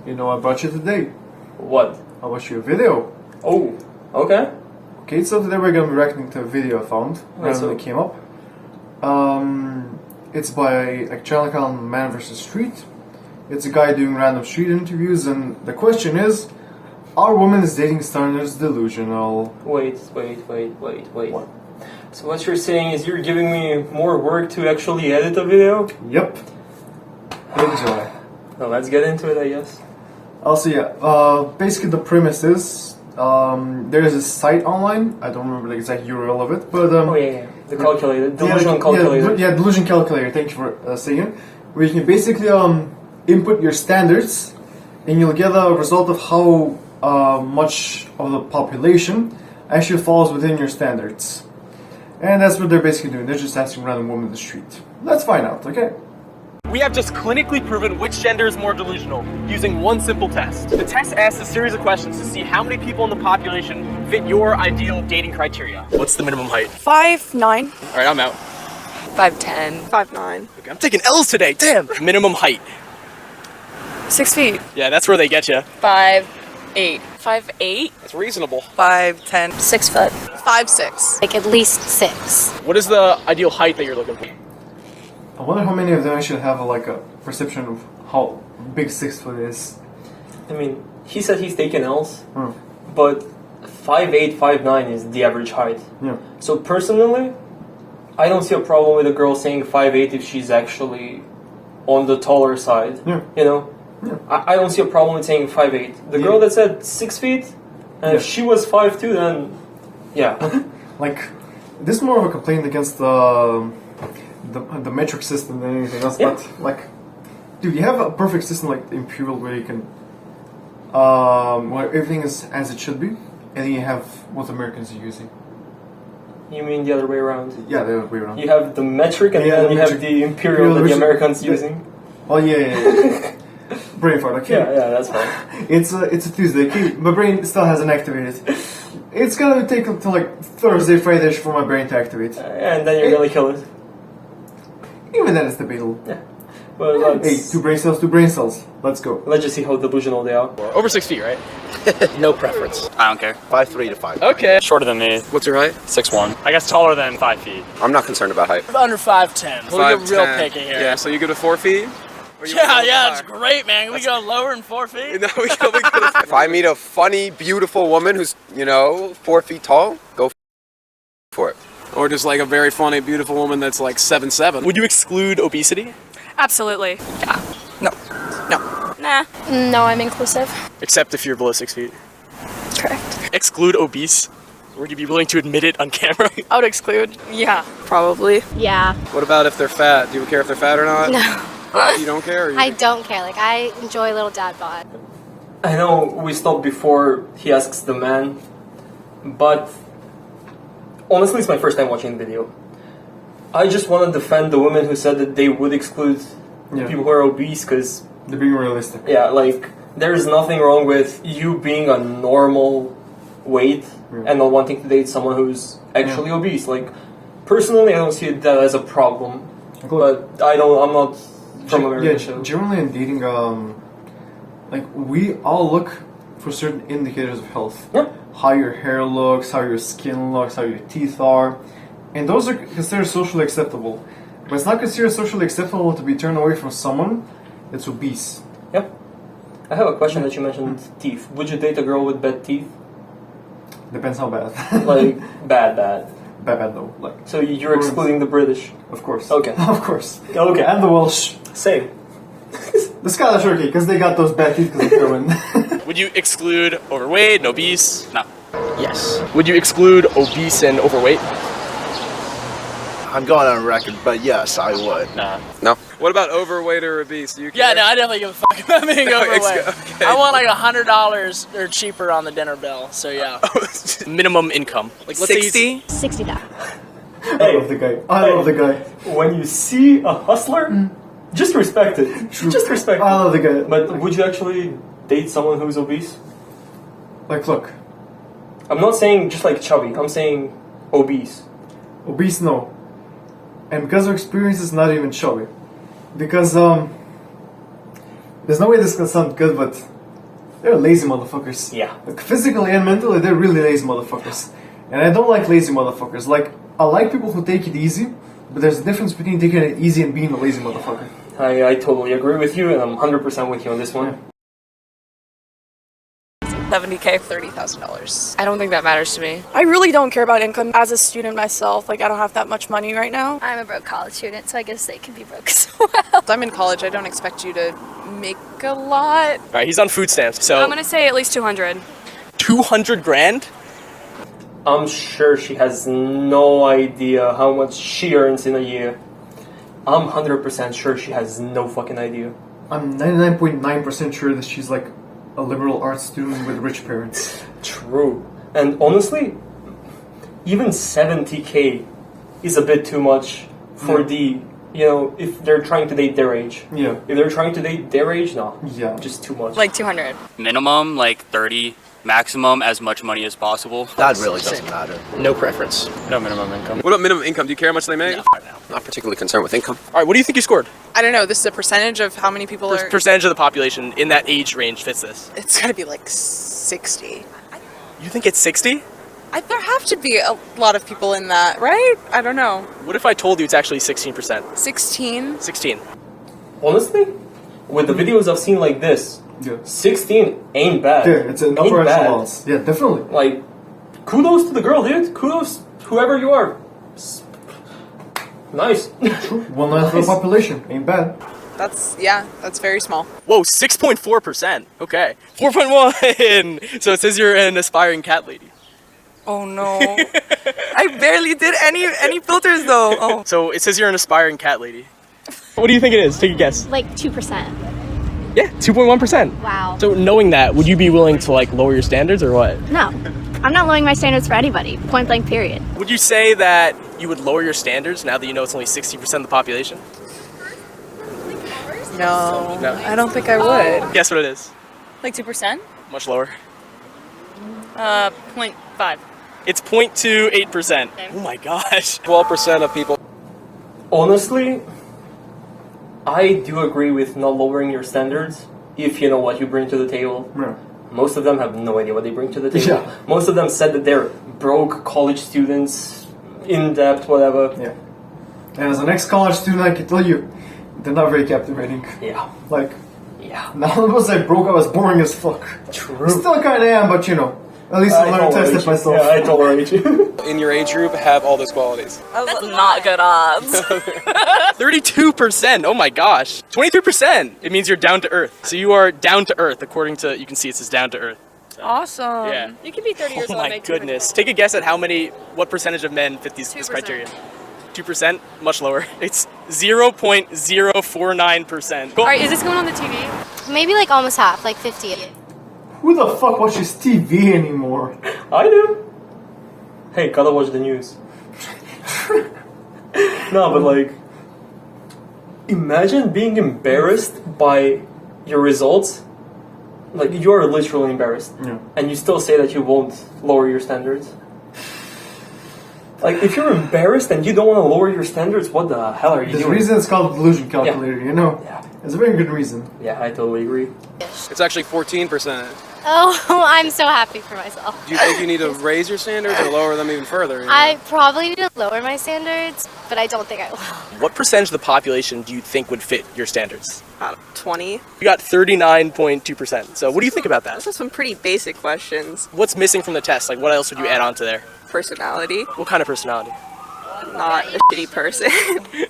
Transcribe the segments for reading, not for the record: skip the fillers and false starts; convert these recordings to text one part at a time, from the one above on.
You know, I brought you today. What? I brought you a video. Oh, okay. Okay, so today we're gonna be reacting to a video I found so- it came up. It's by a channel called Man vs. Street. It's a guy doing random street interviews, and the question is, are women's dating standards delusional? Wait. What? So what you're saying is you're giving me more work to actually edit a video? Yep. Enjoy. Well, let's get into it, I guess. Also, yeah, basically the premise is, there is a site online, I don't remember the exact URL of it, but Oh yeah. The calculator. Delusion Calculator. Yeah, Delusion Calculator, thank you for saying it. Where you can basically input your standards, and you'll get a result of how much of the population actually falls within your standards. And that's what they're basically doing, they're just asking random women in the street. Let's find out, okay? We have just clinically proven which gender is more delusional using one simple test. The test asks a series of questions to see how many people in the population fit your ideal dating criteria. What's the minimum height? 5'9". All right, I'm out. 5'10". 5'9". Okay, I'm taking L's today, damn! Minimum height. 6 feet. Yeah, that's where they get you. 5'8". 5'8". That's reasonable. 5'10". 6 foot. 5'6". Like at least 6. What is the ideal height that you're looking for? I wonder how many of them actually have a perception of how big 6 foot is. I mean, he said he's taking L's, Hmm. but 5'8", 5'9" is the average height. Yeah. So personally, I don't see a problem with a girl saying 5'8" if she's actually on the taller side. Yeah. You know? Yeah. I don't see a problem with saying 5'8". The girl that said 6 feet, and if she was 5'2", then yeah. Like, this is more of a complaint against the metric system than anything else. Yeah. But like, dude, you have a perfect system like Imperial where you can, where everything is as it should be, and then you have what Americans are using. You mean the other way around? Yeah, the other way around. You have the metric, and Yeah, then the you metric. have the imperial that the which- Americans yeah. using. Oh yeah. Brain fart. Okay. Yeah, that's fine. It's a Tuesday. Okay, my brain still hasn't activated. It's gonna take until like Thursday, Friday for my brain to activate. And then you're gonna kill it. Even then, it's debatable. Yeah. Well, Hey, two brain cells. Let's go. let's just see how delusional they are. Over 6 feet, right? No preference. I don't care. 5'3" to 5'5". Okay. Shorter than me. What's your height? 6'1". I guess taller than 5 feet. I'm not concerned about height. Under 5'10". We'll get real 5'10". picky here. Yeah, so you go to 4 feet? Or you Yeah, wanna go it's higher? great, man. We go lower than 4 feet. No, we go if I meet a funny, beautiful woman who's, 4 feet tall, go for it. Or just like a very funny, beautiful woman that's like 7'7". Would you exclude obesity? Absolutely. Yeah. No. Nah. No, I'm inclusive. Except if you're below 6 feet. Correct. Exclude obese? Would you be willing to admit it on camera? I would exclude. Yeah. Probably. Yeah. What about if they're fat? Do you care if they're fat or not? No. You don't care? Or you I don't care. Like, I enjoy a little dad bod. I know we stopped before he asks the man, but honestly, it's my first time watching the video. I just want to defend the women who said that they would exclude people who are obese, because They're being realistic. yeah, like, there's nothing wrong with you being a normal weight and not wanting to date someone who's actually obese. Like, personally, I don't see that as a problem. But I'm not from America. So. Generally in dating, like, we all look for certain indicators of health. Yeah. How your hair looks, how your skin looks, how your teeth are. And those are considered socially acceptable. But it's not considered socially acceptable to be turned away from someone that's obese. Yep. I have a question that you mentioned teeth. Would you date a girl with bad teeth? Depends how bad. Like, bad. bad though. Like, So you're excluding the British? of course. Okay. Of course. Okay. And the Welsh. Same. The Scottish are okay, because they got those bad teeth because of German. Would you exclude overweight and obese? No. Yes. Would you exclude obese and overweight? I'm going on record, but yes, I would. Nah. No. What about overweight or obese? Do you care? Yeah, no, I definitely give a fuck about being overweight. okay. I want like $100 or cheaper on the dinner bill, so yeah. Minimum income. Like, let's 60? 60,000. I love the guy. I love the guy. When you see a hustler, just respect it. Just respect I it. love the guy. But would you actually date someone who's obese? Like, look. I'm not saying just like chubby. I'm saying obese. Obese, no. And because our experience is not even chubby. Because, there's no way this can sound good, but they're lazy motherfuckers. Yeah. Like, physically and mentally, they're really lazy motherfuckers. And I don't like lazy motherfuckers. Like, I like people who take it easy, but there's a difference between taking it easy and being a lazy motherfucker. I totally agree with you, and I'm 100% with you on this one. Yeah. $70K, $30,000. I don't think that matters to me. I really don't care about income as a student myself. Like, I don't have that much money right now. I'm a broke college student, so I guess they can be broke as well. I'm in college. I don't expect you to make a lot. All right, he's on food stamps, so I'm gonna say at least 200. 200 grand. I'm sure she has no idea how much she earns in a year. I'm 100% sure she has no fucking idea. I'm 99.9% sure that she's like a liberal arts student with rich parents. True. And honestly, even 70K is a bit too much for the, you know, if they're trying to date their age. Yeah. If they're trying to date their age, no. Yeah. Just too much. Like 200. Minimum, like 30. Maximum, as much money as possible. That really doesn't matter. No preference. No minimum income. What about minimum income? Do you care how much they make? No. Not particularly concerned with income. All right, what do you think you scored? I don't know. This is a percentage of how many people are. Percentage of the population in that age range fits this. It's gotta be like 60. You think it's 60? There have to be a lot of people in that, right? I don't know. What if I told you it's actually 16%? 16. 16. Honestly, with the videos I've seen like this, Yeah. 16 ain't bad. Yeah, it's an upper Ain't bad. echelons. Yeah, definitely. Like, kudos to the girl, dude. Kudos, whoever you are. Nice. 1/9 of the population. Ain't bad. That's very small. Whoa, 6.4%. Okay. 4.1. So it says you're an aspiring cat lady. Oh no. I barely did any filters though. Oh. So it says you're an aspiring cat lady. What do you think it is? Take a guess. Like 2%. Yeah, 2.1%. Wow. So knowing that, would you be willing to like lower your standards or what? No, I'm not lowering my standards for anybody. Point blank, period. Would you say that you would lower your standards now that you know it's only 60% of the population? No. No. I don't think I would. Guess what it is? Like 2%? Much lower. 0.5. It's 0.28%. Oh my gosh. 12% of people. Honestly, I do agree with not lowering your standards if you know what you bring to the table. Yeah. Most of them have no idea what they bring to the table. Yeah. Most of them said that they're broke college students, in debt, whatever. Yeah. And as an ex-college student, I can tell you, they're not very captivating. Yeah. Like, Yeah. not only was I broke, I was boring as fuck. True. Still kind of am, but you know, at least I learned to test it myself. Yeah, I tolerate you. In your age group have all those qualities. That's not good odds. 32%. Oh my gosh. 23%. It means you're down to earth. So you are down to earth according to, you can see it says down to earth. Awesome. Yeah. You could be 30 years Oh old and my make 200. goodness. Take a guess at what percentage of men fit this 2%. criteria. 2%? Much lower. It's 0.049%. Cool. All right, is this going on the TV? Maybe like almost half, like 50. Who the fuck watches TV anymore? I do. Hey, gotta watch the news. No, but like, imagine being embarrassed by your results. Like, you're literally embarrassed. Yeah. And you still say that you won't lower your standards. Like, if you're embarrassed and you don't want to lower your standards, what the hell are you There's a doing? reason it's called Delusion Calculator, you know? Yeah. It's a very good reason. Yeah, I totally agree. It's actually 14%. Oh, I'm so happy for myself. Do you think you need to raise your standards or lower them even further? I probably need to lower my standards, but I don't think I will. What percentage of the population do you think would fit your standards? 20. You got 39.2%. So what do you think about that? Those are some pretty basic questions. What's missing from the test? Like, what else would you add on to there? Personality. What kind of personality? Not a shitty person.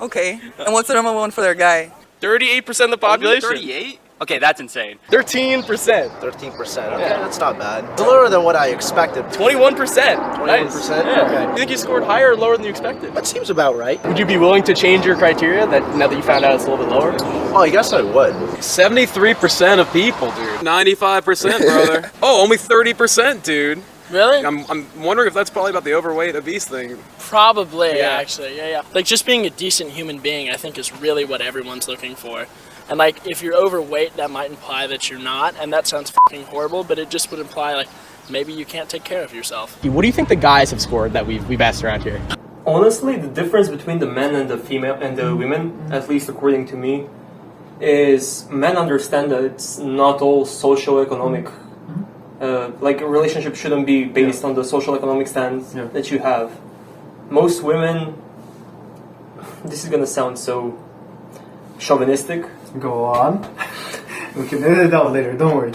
Okay. And what's the number one for their guy? 38% of the population. 38? Okay, that's insane. 13%. 13%. Okay, that's not bad. It's lower than what I expected. 21%. 21%? Nice. Yeah. Okay. You think you scored higher or lower than you expected? That seems about right. Would you be willing to change your criteria now that you found out it's a little bit lower? Oh, I guess I would. 73% of people, dude. 95%, brother. Oh, only 30%, dude. Really? I'm wondering if that's probably about the overweight obese thing. Probably, Yeah. actually. Yeah. Like, just being a decent human being, I think, is really what everyone's looking for. And, like, if you're overweight, that might imply that you're not, and that sounds fucking horrible, but it just would imply, like, maybe you can't take care of yourself. What do you think the guys have scored that we've asked around here? Honestly, the difference between the men and the female and the women, at least according to me, is men understand that it's not all socioeconomic like a relationship shouldn't be based on the social economic stance that you have. Most women, this is gonna sound so chauvinistic. Go on. We can edit it out later, don't worry.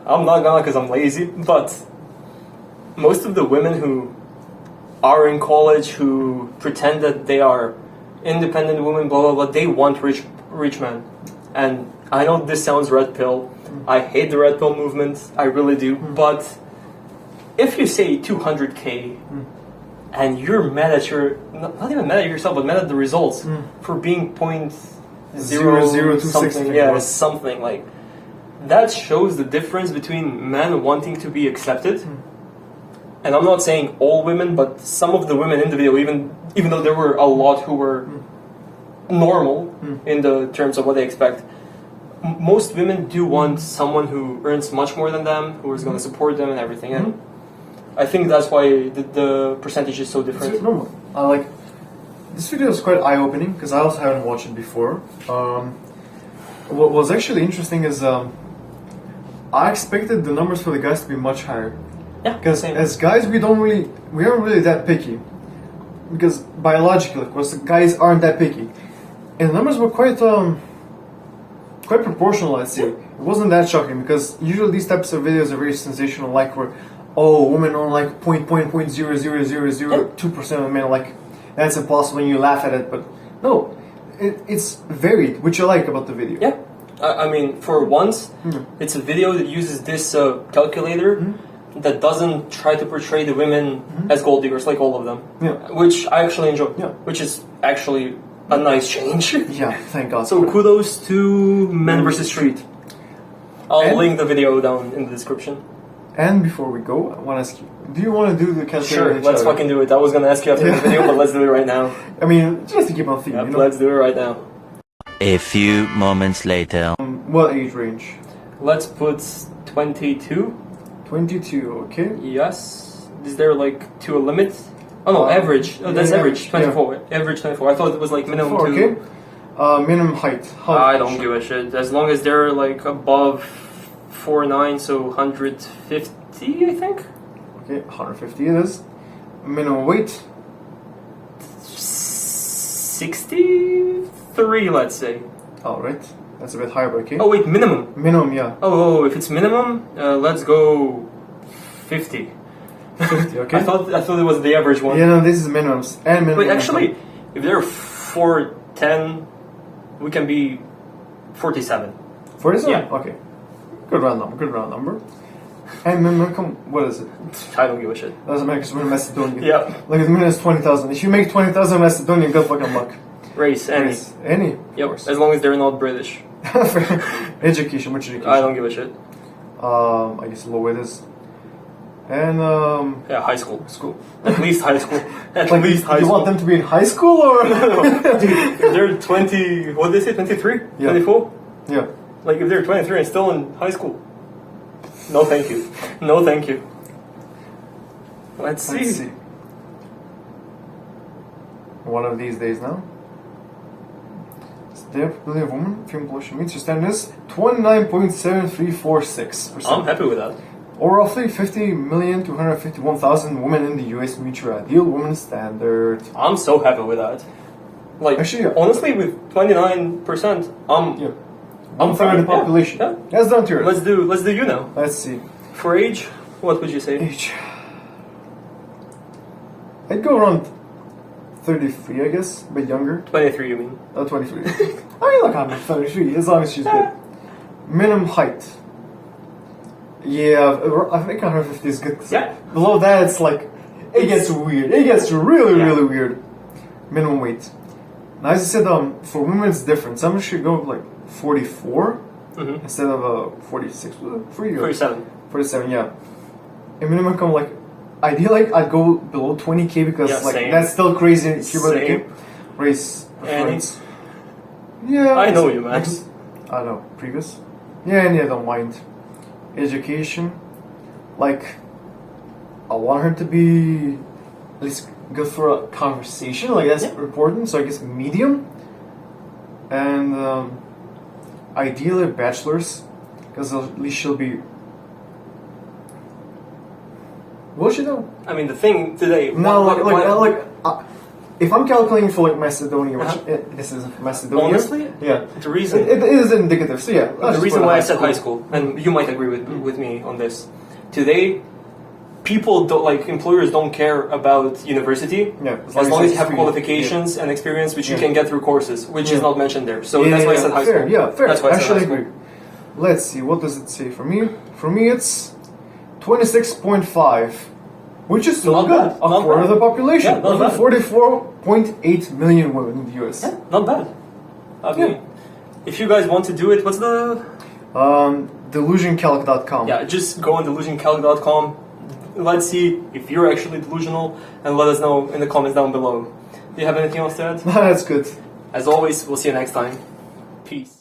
I'm not gonna because I'm lazy, but most of the women who are in college who pretend that they are independent women, blah blah blah, they want rich men. And I know this sounds red pill. I hate the red pill movement, I really do. But if you say 200K and you're mad at not even mad at yourself, but mad at the results for being 0.002 something, something like that shows the difference between men wanting to be accepted. And I'm not saying all women, but some of the women in the video, even though there were a lot who were normal in the terms of what they expect, most women do want someone who earns much more than them, who is going to support them and everything. And I think that's why the percentage is so different. It's normal. Like, this video is quite eye-opening because I also haven't watched it before. What was actually interesting is I expected the numbers for the guys to be much higher. Yeah, because as guys we aren't really that picky, because biologically, of course, the guys aren't that picky, and the numbers were quite proportional. Let's say it wasn't that shocking because usually these types of videos are very sensational, like where women own like 0.00002% of men, like that's impossible, and you laugh at it, but no, it's varied, which I like about the video. Yeah, I mean, for once, it's a video that uses this calculator. That doesn't try to portray the women as gold diggers like all of them, which I actually enjoy, which is actually a nice change. Yeah, thank God. So kudos to Men vs. Street. I'll link the video down in the description. And before we go, I want to ask you, do you want to do the calculator? Sure, let's fucking do it. I was going to ask you after the video, but let's do it right now. I mean, just to keep on theme, you know? Let's do it right now. A few moments later. What age range? Let's put 22. 22, okay. Yes. Is there like to a limit? Oh no, average. Oh, that's average. 24. Yeah. Average 24. I thought it was like minimum 24, okay. Minimum height. I don't give a shit. As long as they're like above 4'9", so 150, I think. Okay, 150 it is. Minimum weight. 63, let's say. Alright. That's a bit higher, but okay. Oh wait, minimum. Minimum, yeah. Oh, if it's minimum, let's go 50. 50, okay. I thought it was the average one. Yeah, no, this is minimums and minimum. Wait, actually, if they're 4'10", we can be 47. 47? Yeah. Okay. Good round number. And minimum, what is it? I don't give a shit. Doesn't matter because we're in Macedonia. Yeah. Like the minimum is 20,000. If you make 20,000 in Macedonia, good fucking luck. Race, any. Any? Yep, as long as they're not British. Education, which education? I don't give a shit. I guess low it is. And yeah, high school. At least high school. At like, least high school. You want them to be in high school or? No. Dude, if they're 20, what did they say, 23? Yeah. 24? Yeah. Like if they're 23 and still in high school. No thank you. No thank you. Let's see. One of these days now. Their population of women, female population means your standard is 29.7346%. I'm happy with that. Or roughly 50,251,000 women in the US meet your ideal woman standard. I'm so happy with that. Like, actually, honestly, with 29%, I'm third in the population. Yeah. That's down to Let's do you now. Let's see. For age, what would you say? Age. I'd go around 33, I guess, a bit younger. 23, you mean? 23. I mean, look, I'm 33, as long as she's good. Minimum height. Yeah, I think 150 is good. Yeah. Below that, it's like, it gets weird. It gets really weird. Minimum weight. Now, as I said, for women it's different. Some should go like 44 instead of 46. 47. 47, yeah. And minimum income, like, ideally, I'd go below 20K because that's still crazy. Race preference. Yeah. I know you, man. I know. Previous. Yeah, and don't mind. Education. Like, I want her to be at least good for a conversation. Like, that's important. So I guess medium. And ideally bachelor's, because at least she'll be Will she though? I mean, the thing today. No, what- if I'm calculating for like Macedonia, which this is Macedonia. Honestly, yeah, the reason it is indicative. So yeah, the reason why I said high school, and you might agree with me on this. Today, people don't like employers don't care about university. Yeah, as long as you have qualifications and experience, which you can get through courses, which is not mentioned there. So yeah, that's why I said high fair, school. Yeah, fair. That's why I said Actually high school. agree. Let's see, what does it say for me? For me, it's 26.5, which is still Not good. bad, A not quarter bad. of the population. Yeah, not bad. 44.8 million women in the US. Yeah, not bad. Okay. If you guys want to do it, what's the Delusioncalc.com. Yeah, just go on delusioncalc.com. Let's see if you're actually delusional, and let us know in the comments down below. Do you have anything else to add? That's good. As always, we'll see you next time. Peace.